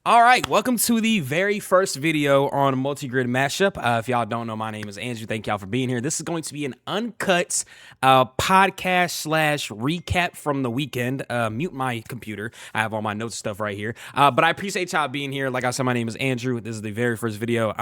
All right, welcome to the very first video on Multi-Grid Mashup. If y'all don't know, my name is Andrew. Thank y'all for being here. This is going to be an uncut podcast slash recap from the weekend. Mute my computer. I have all my notes and stuff right here. But I appreciate y'all being here. Like I said, my name is Andrew. This is the very first video.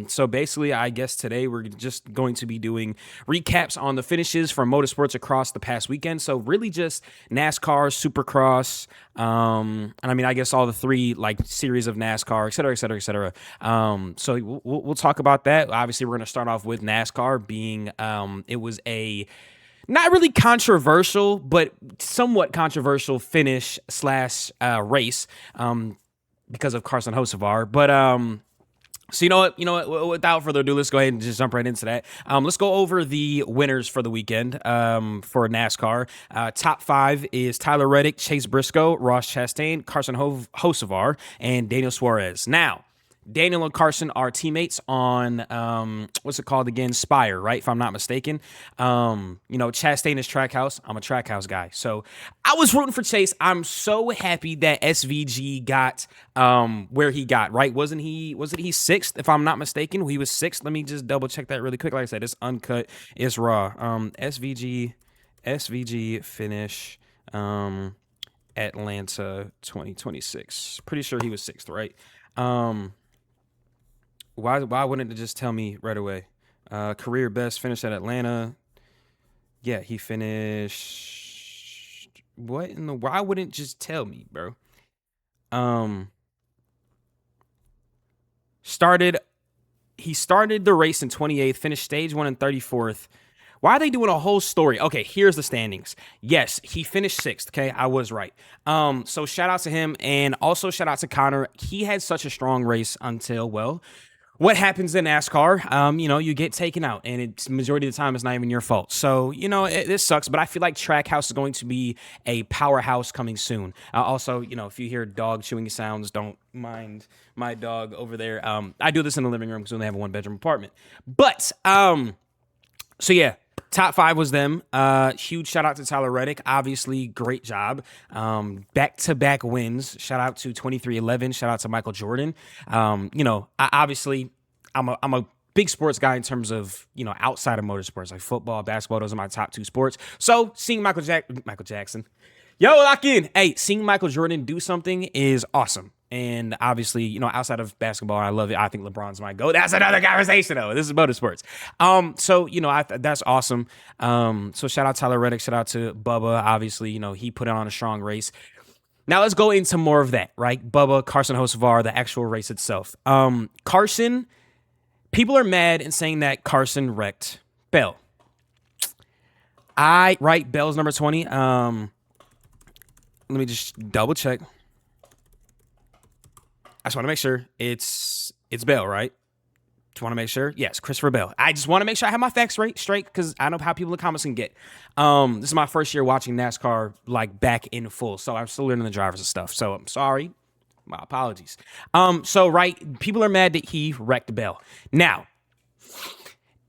So basically, I guess today we're just going to be doing recaps on the finishes from Motorsports across the past weekend. So really just NASCAR, Supercross, and I mean, I guess all the three like series of NASCAR, et cetera, et cetera, et cetera. So we'll talk about that. Obviously, we're going to start off with NASCAR being, it was a not really controversial, but somewhat controversial finish slash race because of Carson Hocevar. But so you know what? Without further ado, let's go ahead and just jump right into that. Let's go over the winners for the weekend for NASCAR. Top five is Tyler Reddick, Chase Briscoe, Ross Chastain, Carson Hocevar, and Daniel Suarez. Now, Daniel and Carson are teammates on, what's it called again? Spire, right? If I'm not mistaken. Chastain is Trackhouse. I'm a Trackhouse guy. So I was rooting for Chase. I'm so happy that SVG got where he got, right? Wasn't he sixth, if I'm not mistaken? He was sixth. Let me just double check that really quick. Like I said, it's uncut, it's raw. SVG finish Atlanta 2026. Pretty sure he was sixth, right? Why wouldn't it just tell me right away? Career best finish at Atlanta. Yeah, he finished. Why wouldn't it just tell me, bro? He started the race in 28th, finished stage 1 in 34th. Why are they doing a whole story? Okay, here's the standings. Yes, he finished 6th, okay? I was right. So shout out to him, and also shout out to Connor. He had such a strong race until, well, what happens in NASCAR, you get taken out, and it's majority of the time it's not even your fault. So, this sucks, but I feel like Trackhouse is going to be a powerhouse coming soon. Also, if you hear dog chewing sounds, don't mind my dog over there. I do this in the living room because we only have a one-bedroom apartment. But, so yeah, top five was them. Huge shout out to Tyler Reddick. Obviously, great job. Back-to-back wins. Shout out to 2311. Shout out to Michael Jordan. I'm a big sports guy in terms of, outside of motorsports, like football, basketball. Those are my top two sports. So seeing Michael Jackson. Yo, lock in. Hey, seeing Michael Jordan do something is awesome. And obviously, outside of basketball, I love it. I think LeBron's my GOAT. That's another conversation, though. This is motorsports. That's awesome. So shout out Tyler Reddick. Shout out to Bubba. Obviously, he put on a strong race. Now let's go into more of that, right? Bubba, Carson Hocevar, the actual race itself. Carson, people are mad and saying that Carson wrecked Bell. Bell's number 20. Let me just double check. I just want to make sure it's Bell, right? Just want to make sure. Yes, Christopher Bell. I just want to make sure I have my facts straight because I know how people in the comments can get. This is my first year watching NASCAR like back in full, so I'm still learning the drivers and stuff. So I'm sorry. My apologies. People are mad that he wrecked Bell. Now,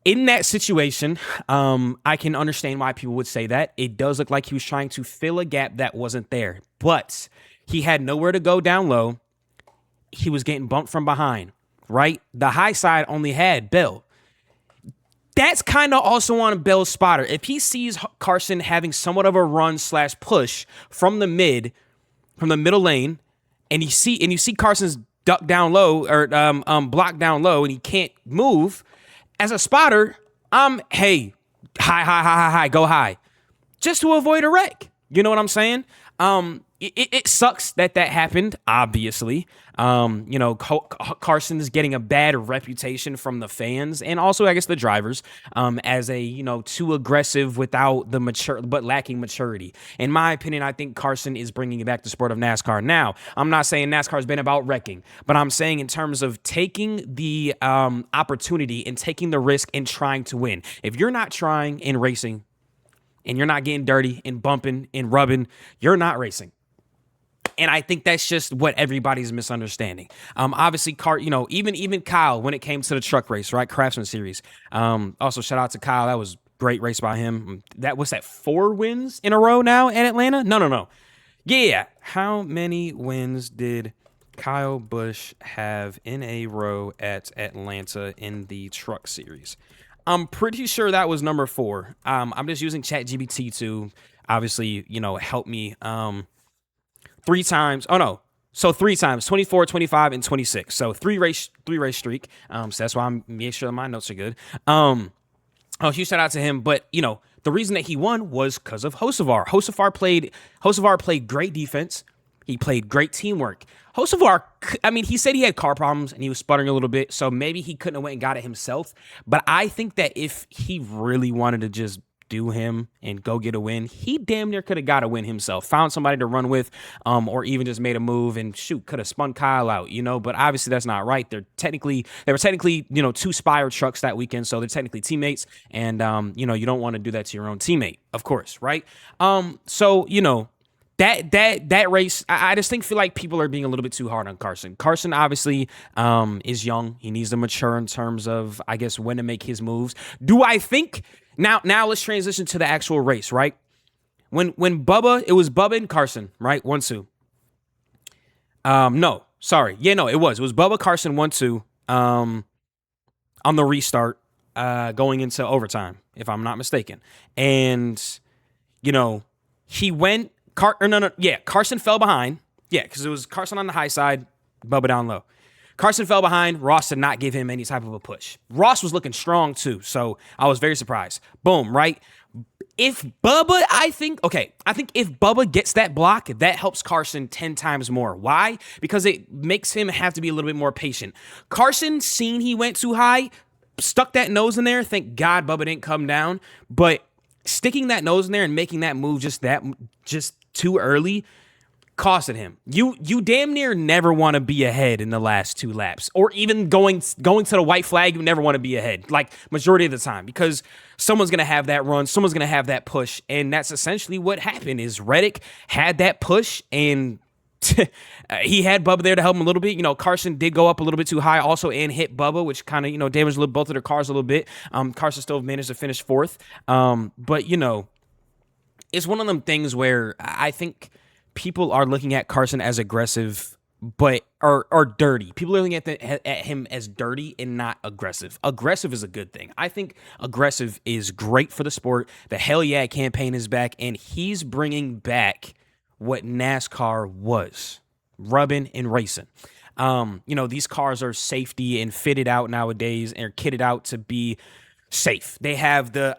in that situation, I can understand why people would say that. It does look like he was trying to fill a gap that wasn't there, but he had nowhere to go down low. He was getting bumped from behind, right? The high side only had Bell. That's kind of also on Bell's spotter. If he sees Carson having somewhat of a run slash push from the middle lane, and you see Carson's duck down low or block down low, and he can't move, as a spotter, hey, high, go high, just to avoid a wreck. You know what I'm saying? It sucks that happened, obviously. Carson is getting a bad reputation from the fans and also, I guess, the drivers as a, too aggressive without but lacking maturity. In my opinion, I think Carson is bringing back the sport of NASCAR. Now, I'm not saying NASCAR has been about wrecking, but I'm saying in terms of taking the opportunity and taking the risk and trying to win. If you're not trying in racing and you're not getting dirty and bumping and rubbing, you're not racing. And I think that's just what everybody's misunderstanding. Obviously, even Kyle, when it came to the truck race, right? Craftsman Series. Also, shout out to Kyle. That was great race by him. That was 4 wins in a row now at Atlanta? No. Yeah. How many wins did Kyle Busch have in a row at Atlanta in the Truck Series? I'm pretty sure that was number 4. I'm just using ChatGPT to obviously, help me. 3 times. Oh no. So 3 times, 24, 25, and 26. So three race streak. So that's why I'm making sure my notes are good. Oh, huge shout out to him. But the reason that he won was because of Hocevar. Hocevar played great defense. He played great teamwork. Hocevar, he said he had car problems and he was sputtering a little bit, so maybe he couldn't have went and got it himself. But I think that if he really wanted to just do him and go get a win, he damn near could have got a win himself. Found somebody to run with, or even just made a move and could have spun Kyle out, But obviously that's not right. They were technically, 2 Spire trucks that weekend, so they're technically teammates, and you don't want to do that to your own teammate, of course, right? That race, I just feel like people are being a little bit too hard on Carson. Carson obviously is young. He needs to mature in terms of, I guess, when to make his moves. Do I think now let's transition to the actual race, right? When Bubba, it was Bubba and Carson, right? 1-2. No, sorry. Yeah, no, it was Bubba, Carson 1-2 on the restart going into overtime, if I'm not mistaken. And he went. Carson fell behind. Yeah, because it was Carson on the high side, Bubba down low. Carson fell behind. Ross did not give him any type of a push. Ross was looking strong too, so I was very surprised. Boom, right? If Bubba, I think if Bubba gets that block, that helps Carson 10 times more. Why? Because it makes him have to be a little bit more patient. Carson seen he went too high, stuck that nose in there. Thank God Bubba didn't come down, but sticking that nose in there and making that move just too early costed him. You damn near never want to be ahead in the last 2 laps, or even going to the white flag. You never want to be ahead, like majority of the time, because someone's gonna have that run, someone's gonna have that push, and that's essentially what happened. Is Reddick had that push, and he had Bubba there to help him a little bit. Carson did go up a little bit too high also and hit Bubba, which kind of damaged both of their cars a little bit. Carson still managed to finish 4th, but it's one of them things where I think people are looking at Carson as aggressive, but or dirty. People are looking at him as dirty and not aggressive. Aggressive is a good thing. I think aggressive is great for the sport. The Hell Yeah campaign is back, and he's bringing back what NASCAR was, rubbing and racing. These cars are safety and fitted out nowadays and are kitted out to be safe. They have the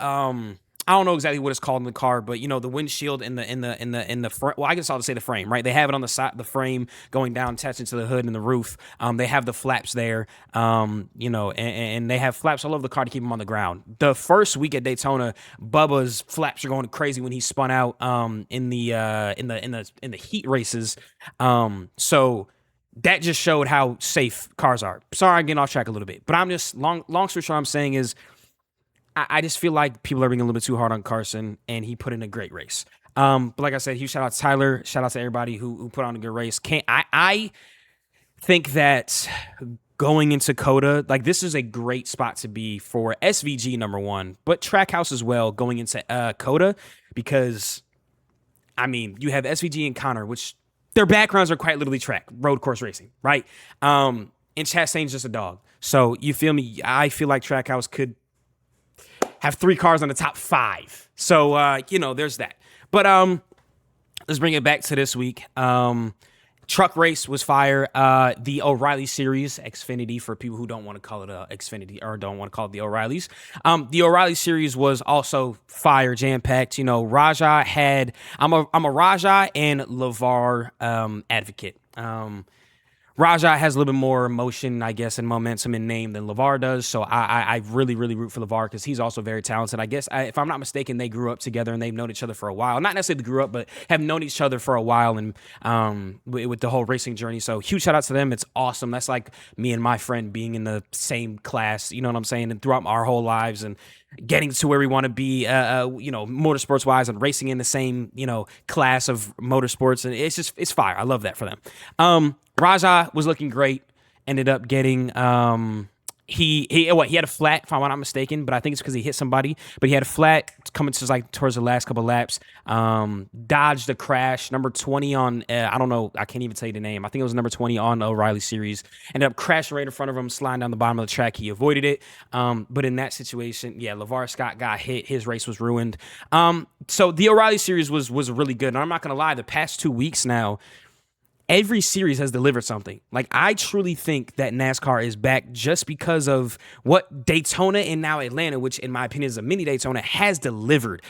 I don't know exactly what it's called in the car, but the windshield in the front. Well, I guess I'll just say the frame, right? They have it on the side, the frame going down, attaching to the hood and the roof. They have the flaps there, and they have flaps all over the car to keep them on the ground. The first week at Daytona, Bubba's flaps are going crazy when he spun out in the heat races. So that just showed how safe cars are. Sorry, I'm getting off track a little bit, but I'm just long story short. I'm saying is, I just feel like people are being a little bit too hard on Carson, and he put in a great race. But like I said, huge shout out to Tyler. Shout out to everybody who put on a good race. I think that going into COTA, like, this is a great spot to be for SVG number 1, but Trackhouse as well going into COTA, because you have SVG and Connor, which their backgrounds are quite literally road course racing, right? And Chastain's just a dog. So you feel me? I feel like Trackhouse could have 3 cars on the top 5. So, there's that. But let's bring it back to this week. Truck race was fire. The O'Reilly Series, Xfinity, for people who don't want to call it Xfinity or don't want to call it the O'Reillys. The O'Reilly Series was also fire, jam-packed. Rajah had... I'm a Rajah and LeVar advocate. Rajah has a little bit more emotion, I guess, and momentum in name than LeVar does. So I really, really root for LeVar because he's also very talented. I guess, if I'm not mistaken, they grew up together and they've known each other for a while. Not necessarily grew up, but have known each other for a while, and with the whole racing journey. So huge shout out to them. It's awesome. That's like me and my friend being in the same class, you know what I'm saying? And throughout our whole lives, and getting to where we want to be, motorsports wise, and racing in the same, class of motorsports. And it's fire. I love that for them. Rajah was looking great. Ended up getting, he had a flat, if I'm not mistaken, but I think it's because he hit somebody. But he had a flat coming to like towards the last couple laps. Dodged a crash. Number 20 on I don't know, I can't even tell you the name. I think it was number 20 on the O'Reilly series. Ended up crashing right in front of him, sliding down the bottom of the track. He avoided it. But in that situation, yeah, LeVar Scott got hit. His race was ruined. So the O'Reilly series was really good. And I'm not gonna lie, the past 2 weeks now, every series has delivered something. Like, I truly think that NASCAR is back just because of what Daytona and now Atlanta, which in my opinion is a mini Daytona, has delivered.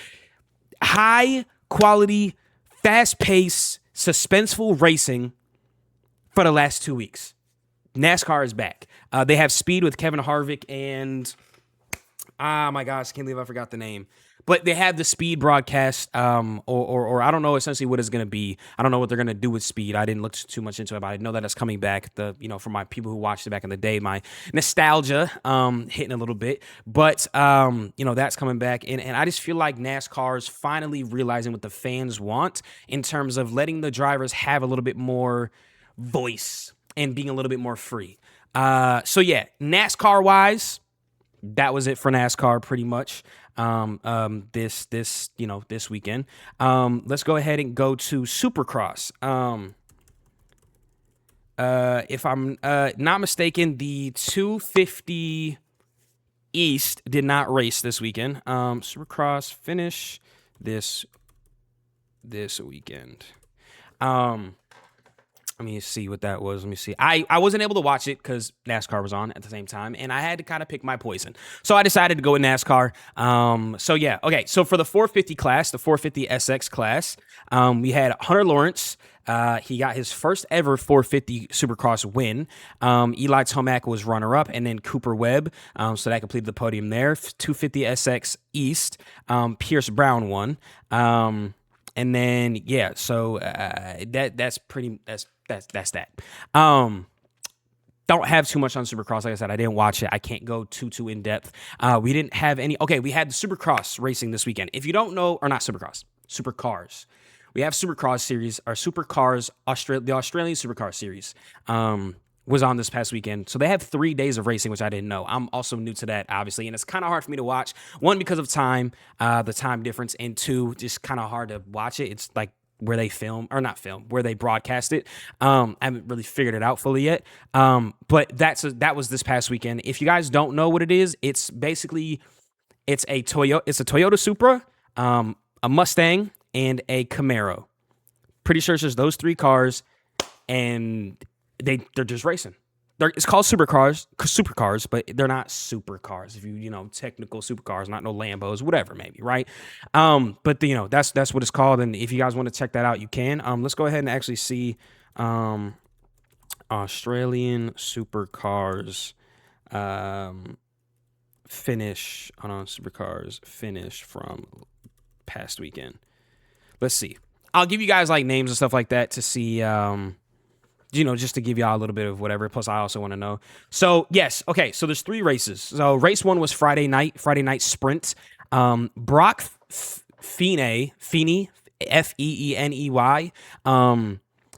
High quality, fast paced, suspenseful racing for the last 2 weeks. NASCAR is back. They have speed with Kevin Harvick and, my gosh, can't believe I forgot the name. But they have the speed broadcast, or I don't know essentially what it's going to be. I don't know what they're going to do with speed. I didn't look too much into it, but I know that it's coming back. For my people who watched it back in the day, my nostalgia hitting a little bit. But, that's coming back. And I just feel like NASCAR is finally realizing what the fans want in terms of letting the drivers have a little bit more voice and being a little bit more free. NASCAR-wise, that was it for NASCAR pretty much. This weekend. Let's go ahead and go to Supercross. If I'm not mistaken, the 250 East did not race this weekend. Supercross finish this weekend. Let me see what that was. Let me see. I wasn't able to watch it because NASCAR was on at the same time, and I had to kind of pick my poison. So I decided to go with NASCAR. Okay. So for the 450 class, the 450 SX class, we had Hunter Lawrence. He got his first ever 450 Supercross win. Eli Tomac was runner-up, and then Cooper Webb. So that completed the podium there. 250 SX East. Pierce Brown won. And then that's that. Don't have too much on Supercross. Like I said, I didn't watch it. I can't go too in depth. We didn't have any. Okay, we had the Supercross racing this weekend. If you don't know, or not Supercross, Supercars. We have Supercross series, or Supercars, the Australian Supercar series. Was on this past weekend. So they have 3 days of racing, which I didn't know. I'm also new to that, obviously, and it's kind of hard for me to watch. One, because of time, the time difference, and two, just kind of hard to watch it. It's like where they where they broadcast it. I haven't really figured it out fully yet. But that was this past weekend. If you guys don't know what it is, it's basically a Toyota Supra, a Mustang, and a Camaro. Pretty sure it's just those three cars, and they're just racing. It's called supercars, but they're not supercars. If technical supercars, not no Lambos, whatever, maybe, right? But that's what it's called. And if you guys want to check that out, you can. Let's go ahead and actually see Australian supercars finish. Hold on, supercars finish from past weekend. Let's see. I'll give you guys like names and stuff like that to see. Just to give y'all a little bit of whatever. Plus, I also want to know. So, yes. Okay. So, there's 3 races. So, race 1 was Friday night sprint. Brock Feeney, Feeney,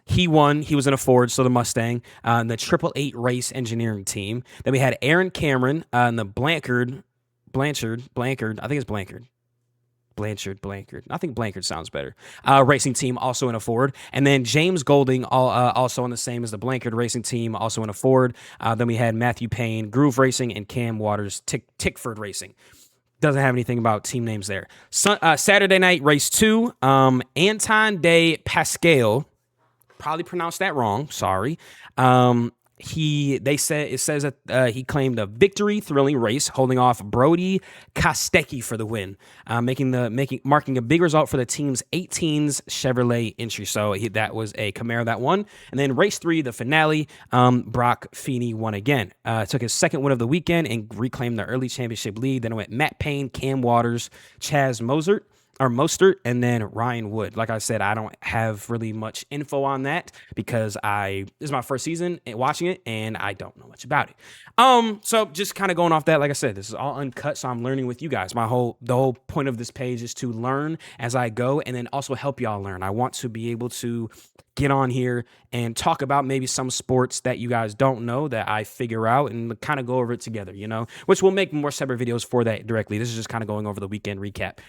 he won. He was in a Ford, so the Mustang, the 888 race engineering team. Then we had Aaron Cameron and the Blanchard. I think it's Blanchard. Blanchard. I think Blanchard sounds better. Racing team, also in a Ford. And then James Golding, also on the same as the Blanchard racing team, also in a Ford. Then we had Matthew Payne, Groove Racing, and Cam Waters, Tickford Racing. Doesn't have anything about team names there. Saturday night, race 2, Anton de Pascal. Probably pronounced that wrong. Sorry. It says that he claimed a victory thrilling race, holding off Brody Kostecki for the win, marking a big result for the team's 18's Chevrolet entry. So that was a Camaro that won. And then race 3, the finale, Brock Feeney won again. Took his second win of the weekend and reclaimed the early championship lead. Then it went Matt Payne, Cam Waters, Chaz Mostert, and then Ryan Wood. Like I said, I don't have really much info on that because this is my first season watching it, and I don't know much about it. So just kind of going off that, like I said, this is all uncut, so I'm learning with you guys. The whole point of this page is to learn as I go, and then also help y'all learn. I want to be able to get on here and talk about maybe some sports that you guys don't know that I figure out and kind of go over it together, which we'll make more separate videos for that directly. This is just kind of going over the weekend recap.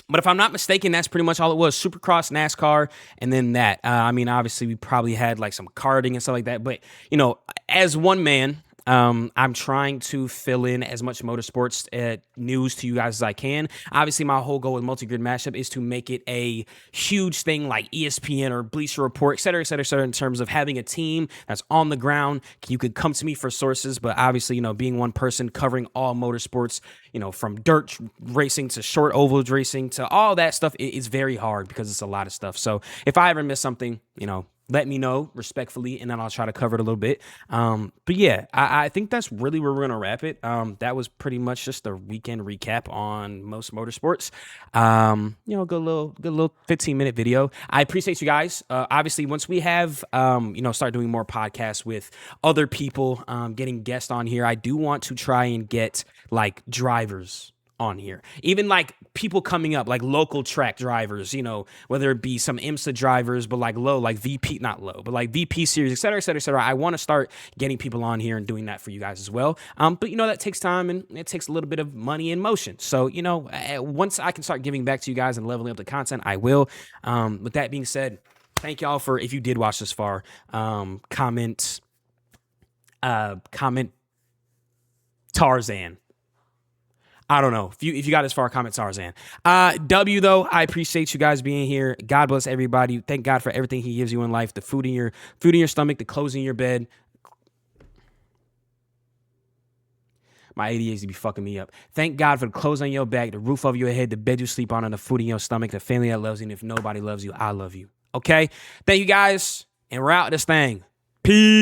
But if I'm not mistaken, that's pretty much all it was. Supercross, NASCAR, and then that. I mean, obviously, we probably had like some karting and stuff like that. But, as one man, I'm trying to fill in as much motorsports news to you guys as I can. Obviously, my whole goal with Multi-Grid Mashup is to make it a huge thing like ESPN or Bleacher Report, et cetera, et cetera, et cetera, in terms of having a team that's on the ground. You could come to me for sources, but obviously, being one person covering all motorsports, from dirt racing to short ovals racing to all that stuff, it's very hard because it's a lot of stuff. So if I ever miss something, let me know respectfully, and then I'll try to cover it a little bit. But yeah, I think that's really where we're going to wrap it. That was pretty much just a weekend recap on most motorsports. Good little 15-minute video. I appreciate you guys. Obviously, once we have, start doing more podcasts with other people, getting guests on here, I do want to try and get like drivers on here, even like people coming up, like local track drivers, whether it be some IMSA drivers, but like VP, not low, but like VP series, et cetera, et cetera, et cetera. I want to start getting people on here and doing that for you guys as well. But that takes time and it takes a little bit of money and motion. So, once I can start giving back to you guys and leveling up the content, I will. With that being said, thank y'all for, if you did watch this far, comment Tarzan. I don't know. If you got as far, comment Tarzan. W, though, I appreciate you guys being here. God bless everybody. Thank God for everything he gives you in life. The food in your stomach, the clothes in your bed. My ADHD be fucking me up. Thank God for the clothes on your back, the roof over your head, the bed you sleep on, and the food in your stomach, the family that loves you. And if nobody loves you, I love you. Okay? Thank you guys. And we're out this thing. Peace.